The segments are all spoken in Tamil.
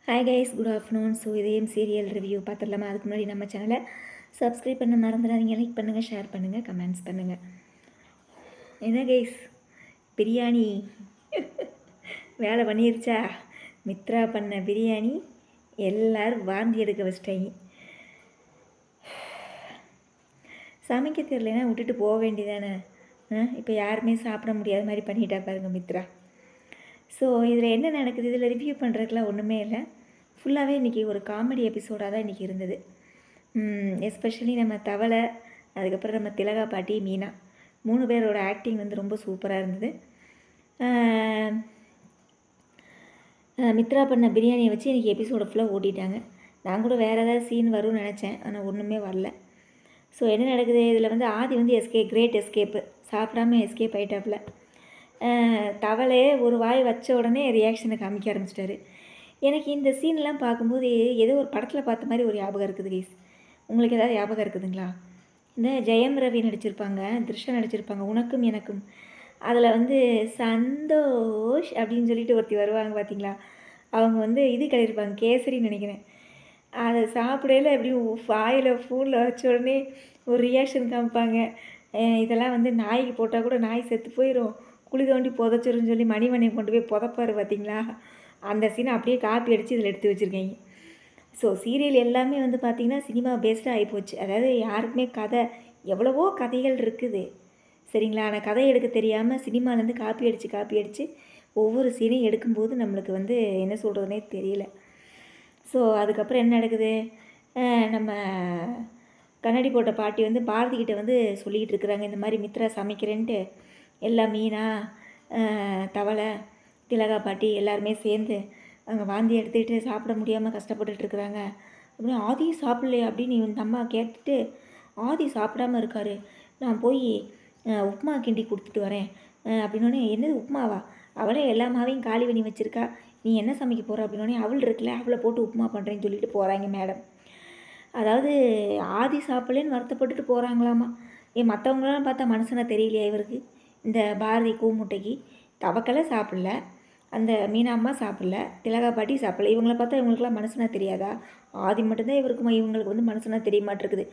Hi guys, good afternoon. So இதையும் சீரியல் ரிவ்யூ பார்த்துடலாமா? அதுக்கு முன்னாடி நம்ம சேனலை சப்ஸ்கிரைப் பண்ண மறந்துடாதீங்க. லைக் பண்ணுங்கள், ஷேர் பண்ணுங்கள், கமெண்ட்ஸ் பண்ணுங்கள். என்ன கைஸ், பிரியாணி வேலை பண்ணிருச்சா? மித்ரா பண்ண பிரியாணி எல்லோரும் வாந்தி எடுக்க வச்சிட்டாங்க. சமைக்க தெரியலனா விட்டுட்டு போக வேண்டியதானே. இப்போ யாருமே சாப்பிட முடியாத மாதிரி பண்ணிட்டா பாருங்க மித்ரா. ஸோ இதில் என்ன நடக்குது, இதில் ரிவ்யூ பண்ணுறதுக்குலாம் ஒன்றுமே இல்லை. ஃபுல்லாகவே இன்றைக்கி ஒரு காமெடி எபிசோடாக தான் இன்றைக்கி இருந்தது. எஸ்பெஷலி நம்ம தவளை, அதுக்கப்புறம் நம்ம திலகா பாட்டி, மீனா 3 பேரோட ஆக்டிங் வந்து ரொம்ப சூப்பராக இருந்தது. மித்ரா பண்ண பிரியாணியை வச்சு இன்றைக்கி எபிசோடை ஃபுல்லாக ஓட்டிட்டாங்க. நான் கூட வேறு ஏதாவது சீன் வரும்னு நினச்சேன், ஆனால் ஒன்றுமே வரல. ஸோ என்ன நடக்குது, இதில் வந்து ஆதி வந்து கிரேட் எஸ்கேப்பு, சாப்பிடாம எஸ்கேப் ஆகிட்டாப்புல. தவளையே ஒரு வாய் வச்ச உடனே ரியாக்ஷனை காமிக்க ஆரம்பிச்சிட்டாரு. எனக்கு இந்த சீன்லாம் பார்க்கும்போது ஏதோ ஒரு படத்தில் பார்த்த மாதிரி ஒரு ஞாபகம் இருக்குது கைஸ். உங்களுக்கு ஏதாவது ஞாபகம் இருக்குதுங்களா? இந்த ஜெயம் ரவி நடிச்சிருப்பாங்க, த்ரிஷா நடிச்சிருப்பாங்க, உனக்கும் எனக்கும். அதில் வந்து சந்தோஷ் அப்படின்னு சொல்லிட்டு ஒருத்தி வருவாங்க பார்த்தீங்களா? அவங்க வந்து இது கிடையிருப்பாங்க, கேசரின்னு நினைக்கிறேன். அதை சாப்பிடையில எப்படியும் வாயில் ஃபூனில் வச்ச உடனே ஒரு ரியாக்ஷன் காமிப்பாங்க. இதெல்லாம் வந்து நாய்க்கு போட்டால் கூட நாய் செத்து போயிடும், குழி தோண்டி புதைச்சிருன்னு சொல்லி மணிமணியை கொண்டு போய் புதைப்பார் பார்த்தீங்களா? அந்த சீனை அப்படியே காப்பி அடித்து இதில் எடுத்து வச்சுருக்கீங்க. ஸோ சீரியல் எல்லாமே வந்து பார்த்திங்கன்னா சினிமா பேஸ்டாக ஆகிப்போச்சு. அதாவது யாருக்குமே கதை, எவ்வளவோ கதைகள் இருக்குது சரிங்களா, ஆனால் கதை எடுக்க தெரியாமல் சினிமாலேருந்து காப்பி அடித்து ஒவ்வொரு சீனையும் எடுக்கும்போது நம்மளுக்கு வந்து என்ன சொல்கிறதுனே தெரியல. ஸோ அதுக்கப்புறம் என்ன நடக்குது, நம்ம கண்ணாடி போட்ட பாட்டி வந்து பாரதிக்கிட்ட வந்து சொல்லிக்கிட்டு இருக்கிறாங்க, இந்த மாதிரி மித்ரா சமைக்கிறேன்ட்டு. எல்லாம் மீனா, தவளை, திலகா பாட்டி எல்லாருமே சேர்ந்து அங்கே வாந்தி எடுத்துக்கிட்டு சாப்பிட முடியாமல் கஷ்டப்பட்டுட்ருக்குறாங்க. அப்படின்னு ஆதியும் சாப்பிட்லையா அப்படின்னு இந்த அம்மா கேட்டுட்டு, ஆதி சாப்பிடாமல் இருக்கார், நான் போய் உப்புமா கிண்டி கொடுத்துட்டு வரேன் அப்படின்னோடனே, என்னது உப்புமாவா? அவளே எல்லா மாவையும் காலி பண்ணி வச்சுருக்கா, நீ என்ன சமைக்க போகிற அப்படின்னோடனே, அவள் இருக்குல்ல அவளை போட்டு உப்புமா பண்ணுறேன்னு சொல்லிட்டு போகிறாங்க மேடம். அதாவது ஆதி சாப்பிட்லேன்னு வருத்தப்பட்டுட்டு போகிறாங்களாமா. மற்றவங்களாம் பார்த்தா மனுஷனாக தெரியலையா இவருக்கு? இந்த பாரதி கூமுட்டைக்கு தவக்கலை சாப்பிடல, அந்த மீனாம்மா சாப்பிடல, திலகா பாட்டி சாப்பிடல. இவங்கள பார்த்தா இவங்களுக்குலாம் மனுஷனாக தெரியாதா? ஆதி மட்டும்தான் இவங்களுக்கு வந்து மனுஷனாக தெரிய மாட்டிருக்குது.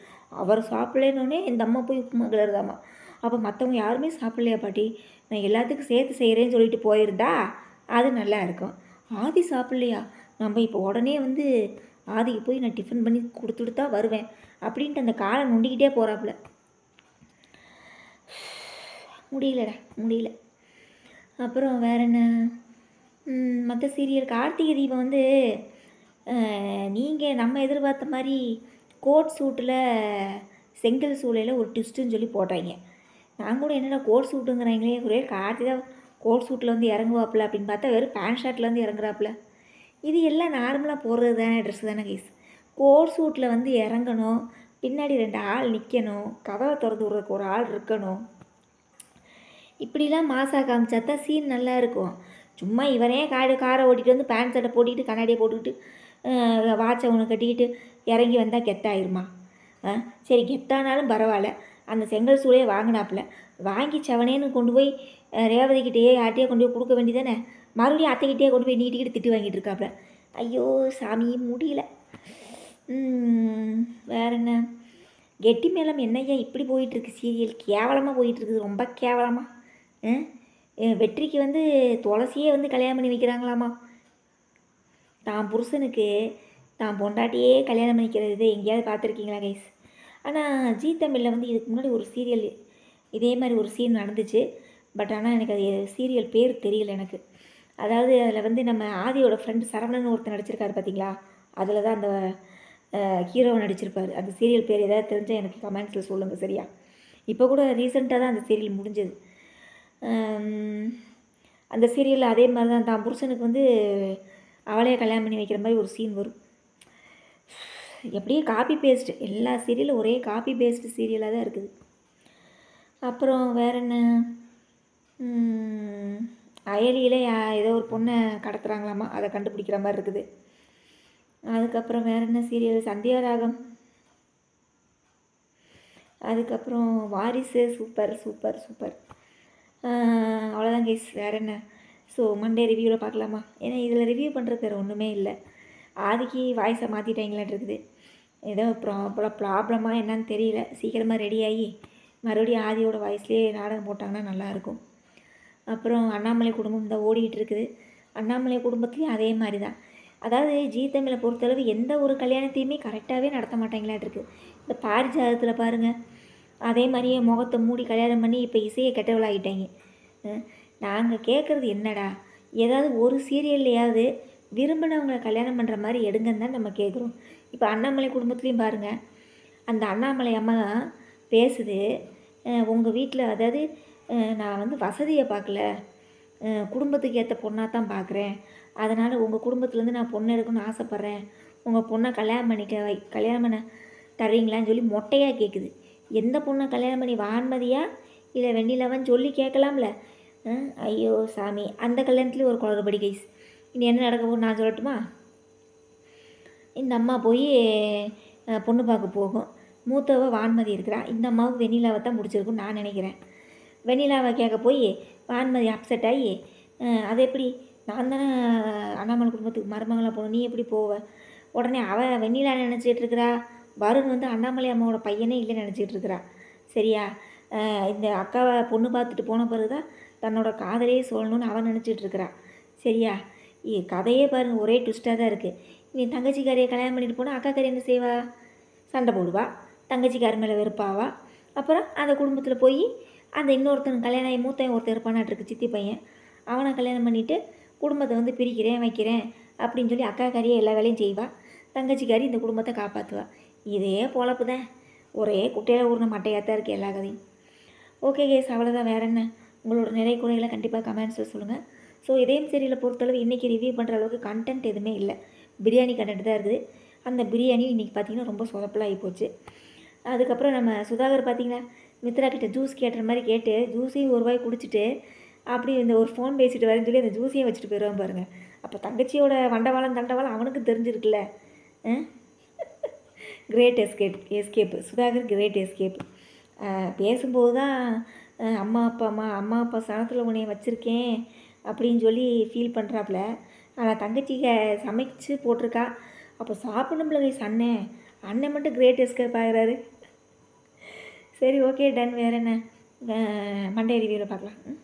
அவர் சாப்பிடலன்னொடனே இந்த அம்மா போய் உப்புமா கிளறுதாம்மா. அப்போ மற்றவங்க யாருமே சாப்பிட்லையா பாட்டி, நான் எல்லாத்துக்கும் சேர்த்து செய்கிறேன்னு சொல்லிட்டு போயிருந்தா அது நல்லா இருக்கும். ஆதி சாப்பிட்லையா, நம்ம இப்போ உடனே வந்து ஆதிக்கு போய் நான் டிஃபன் பண்ணி கொடுத்துட்டு தான் வருவேன் அப்படின்ட்டு அந்த காலை நொண்டிக்கிட்டே போகிறாப்புல. முடியல. அப்புறம் வேற என்ன, மற்ற சீரியல் கார்த்திகை தீபம் வந்து நீங்கள் நம்ம எதிர்பார்த்த மாதிரி கோட் சூட்டில் செங்கல் சூளையில் ஒரு ட்விஸ்ட்டுன்னு சொல்லி போட்டாங்க. நான் கூட என்னடா கோட் சூட்டுங்கிறாங்களே, ஒரே கார்த்திகா கோட் சூட்டில் வந்து இறங்குவாப்புல அப்படின்னு பார்த்தா வெறும் பேண்ட் ஷர்ட்டில் வந்து இறங்குறாப்புல. இது எல்லாம் நார்மலாக போடுறது தானே, ட்ரெஸ்ஸு தானே கைஸ். கோட் சூட்டில் வந்து இறங்கணும், பின்னாடி 2 ஆள் நிற்கணும், கதவை திறந்து விட்றதுக்கு ஒரு ஆள் இருக்கணும். இப்படிலாம் மாசா காமிச்சா தான் சீன் நல்லா இருக்கும். சும்மா இவனே காரை ஓட்டிகிட்டு வந்து பேண்ட் ஷர்ட்டை போட்டுக்கிட்டு கண்ணாடியை போட்டுக்கிட்டு வாட்சை ஒன்று கட்டிக்கிட்டு இறங்கி வந்தால் கெத்தாயிருமா? சரி கெத்தானாலும் பரவாயில்ல, அந்த செங்கல் சூளையே வாங்கினாப்புல, வாங்கி செவனேன்னு கொண்டு போய் ரேவதிக்கிட்டேயே யார்ட்டையே கொண்டு போய் கொடுக்க வேண்டியதானே. மறுபடியும் அத்தைக்கிட்டே கொண்டு போய் நீட்டிக்கிட்டு திட்டு வாங்கிட்டு இருக்காப்புல. ஐயோ சாமி முடியல. வேற என்ன, கெட்டி மேளம் என்னையா இப்படி போயிட்டுருக்கு சீரியல், கேவலமாக போயிட்டுருக்குது, ரொம்ப கேவலமாக. வெற்றிக்கு வந்து துளசியே வந்து கல்யாணம் பண்ணி வைக்கிறாங்களாமா. தான் புருஷனுக்கு தான் பொண்டாட்டியே கல்யாணம் பண்ணிக்கிறது எங்கேயாவது பார்த்துருக்கீங்களா கைஸ்? ஆனால் ஜீ தமிழில் வந்து இதுக்கு முன்னாடி ஒரு சீரியல் இதே மாதிரி ஒரு சீன் நடந்துச்சு. பட் ஆனால் எனக்கு அது சீரியல் பேர் தெரியல எனக்கு. அதாவது அதில் வந்து நம்ம ஆதியோட ஃப்ரெண்டு சரவணன் ஒருத்தர் நடிச்சிருக்காரு பார்த்தீங்களா, அதில் தான் அந்த ஹீரோவை நடிச்சிருப்பார். அந்த சீரியல் பேர் ஏதாவது தெரிஞ்சால் எனக்கு கமெண்ட்ஸில் சொல்லுங்கள் சரியா? இப்போ கூட ரீசெண்டாக தான் அந்த சீரியல் முடிஞ்சது. அந்த சீரியலில் அதே மாதிரி தான் தான் புருஷனுக்கு வந்து அவளையே கல்யாணம் பண்ணி வைக்கிற மாதிரி ஒரு சீன் வரும். எப்படியே காப்பி பேஸ்ட்டு, எல்லா சீரியலும் ஒரே காப்பி பேஸ்ட்டு சீரியலாக தான் இருக்குது. அப்புறம் வேற என்ன, அயலியில் ஏதோ ஒரு பொண்ணை கடத்துகிறாங்களாமா, அதை கண்டுபிடிக்கிற மாதிரி இருக்குது. அதுக்கப்புறம் வேற என்ன சீரியல், சந்தியாராகம். அதுக்கப்புறம் வாரிசு. Super super super. அவ்வளோதான் கைஸ், வேறு என்ன. ஸோ மண்டே ரிவ்யூவில் பார்க்கலாமா? ஏன்னா இதில் ரிவ்யூ பண்ணுறது வேறு ஒன்றுமே இல்லை. ஆதிக்கு வாய்ஸை மாற்றிட்டாங்களான் இருக்குது. ஏதோ ப்ராப்ளமாக என்னன்னு தெரியல. சீக்கிரமாக ரெடியாகி மறுபடியும் ஆதியோட வாய்ஸ்லேயே நாடகம் போட்டாங்கன்னா நல்லாயிருக்கும். அப்புறம் அண்ணாமலை குடும்பம் தான் ஓடிக்கிட்டு இருக்குது. அண்ணாமலை குடும்பத்துலேயும் அதே மாதிரி தான். அதாவது ஜீ தமிழை பொறுத்தளவு எந்த ஒரு கல்யாணத்தையுமே கரெக்டாகவே நடத்த மாட்டாங்களான் இருக்குது. இந்த பாரிஜாதத்தில் பாருங்கள், அதே மாதிரியே முகத்தை மூடி கல்யாணம் பண்ணி இப்போ இசையை கெட்டவளாகிட்டாங்க. நாங்கள் கேட்குறது என்னடா, ஏதாவது ஒரு சீரியல்லையாவது விரும்பினவங்களை கல்யாணம் பண்ணுற மாதிரி எடுங்கன்னு தான் நம்ம கேட்குறோம். இப்போ அண்ணாமலை குடும்பத்துலேயும் பாருங்கள், அந்த அண்ணாமலை அம்மா பேசுது, உங்கள் வீட்டில் அதாவது நான் வந்து வசதியை பார்க்கல, குடும்பத்துக்கு ஏற்ற பொண்ணாக தான் பார்க்குறேன், அதனால் உங்கள் குடும்பத்துலேருந்து நான் பொண்ணு எடுக்கணும்னு ஆசைப்பட்றேன், உங்கள் பொண்ணை கல்யாணம் பண்ண தர்றீங்களான்னு சொல்லி மொட்டையாக கேட்குது. எந்த பொண்ணை கல்யாணம் பண்ணி, வான்மதியா இல்லை வெண்ணிலாவான்னு சொல்லி கேட்கலாம்ல. ஐயோ சாமி, அந்த கல்யாணத்துலேயும் ஒரு குளறுபடி கைஸ். இனி என்ன நடக்க போகுது நான் சொல்லட்டுமா? இந்த அம்மா போய் பொண்ணு பார்க்க போகும். மூத்தவ வான்மதி இருக்கிறா. இந்த அம்மாவுக்கு வெண்ணிலாவை தான் முடிச்சிருக்குன்னு நான் நினைக்கிறேன். வெண்ணிலாவை கேட்க போய் வான்மதி அப்செட் ஆகி, அது எப்படி, நான் தானே அண்ணாமலை குடும்பத்துக்கு மருமகளாக போகணும், நீ எப்படி போவ? உடனே அவள் வெண்ணிலா நினச்சிட்டு இருக்கிறா, வருண் வந்து அண்ணாமலை அம்மாவோட பையனே இல்லைன்னு நினச்சிட்டு இருக்கிறா. சரியா? இந்த அக்காவை பொண்ணு பார்த்துட்டு போன பிறகு தான் தன்னோட காதலையே சொல்லணும்னு அவன் நினச்சிட்டு இருக்கிறா. சரியா? கதையே பாருங்கள், ஒரே ட்விஸ்ட்டாக தான் இருக்குது. நீ தங்கச்சிக்காரியை கல்யாணம் பண்ணிட்டு போனால் அக்காக்காரி என்ன செய்வா? சண்டை போடுவா, தங்கச்சிக்காரி மேலே வெறுப்பாவா. அப்புறம் அந்த குடும்பத்தில் போய் அந்த இன்னொருத்தன் கல்யாணம் ஆகி மூத்தன் ஒருத்தர் இருப்பானாட்டிருக்கு, சித்தி பையன், அவனை கல்யாணம் பண்ணிவிட்டு குடும்பத்தை வந்து பிரிக்கிறேன் வைக்கிறேன் அப்படின்னு சொல்லி அக்காக்காரியே எல்லா வேலையும் செய்வாள். தங்கச்சிக்காரி இந்த குடும்பத்தை காப்பாற்றுவாள். இதே பொழப்பு தான், ஒரே குட்டையில் ஊறின மட்டையாக தான் இருக்குது எல்லா கதையும். ஓகே கேஸ், அவ்வளோதான். வேறு என்ன உங்களோட நிறை குறைகளை கண்டிப்பாக கமெண்ட்ஸில் சொல்லுங்கள். ஸோ இதயம் சீரியலை பொறுத்தளவு இன்றைக்கி ரிவ்யூ பண்ணுற அளவுக்கு கண்டென்ட் எதுவுமே இல்லை, பிரியாணி கண்டென்ட் தான் இருக்குது. அந்த பிரியாணி இன்றைக்கி பார்த்திங்கன்னா ரொம்ப சொதப்பலாகி போச்சு. அதுக்கப்புறம் நம்ம சுதாகர் பார்த்திங்கன்னா மித்ரா கிட்ட ஜூஸ் கேட்டுற மாதிரி கேட்டு ஜூஸையும் ஒரு வாய் குடிச்சிட்டு அப்படி இந்த ஒரு ஃபோன் பேசிட்டு வரேன்னு சொல்லி அந்த ஜூஸையும் வச்சுட்டு போயிடுவான் பாருங்கள். அப்போ தங்கச்சியோட வண்டவாளம் தண்டவாளம் அவனுக்கு தெரிஞ்சிருக்குல்ல. Great escape Sudhakar great escape. பேசும்போது தான் அம்மா அப்பா ஸ்தானத்தில் உன்னை வச்சுருக்கேன் அப்படின்னு சொல்லி ஃபீல் பண்ணுறாப்புல. ஆனால் தங்கச்சிக்கு சமைச்சு போட்டிருக்கா. அப்போ சாப்பிடணும்ல கைஸ், அண்ணன் மட்டும் கிரேட் எஸ்கேப் ஆகிறாரு. சரி, ஓகே, டன். வேறு என்ன, மண்டே ரிவ்யூவில் பார்க்கலாம்.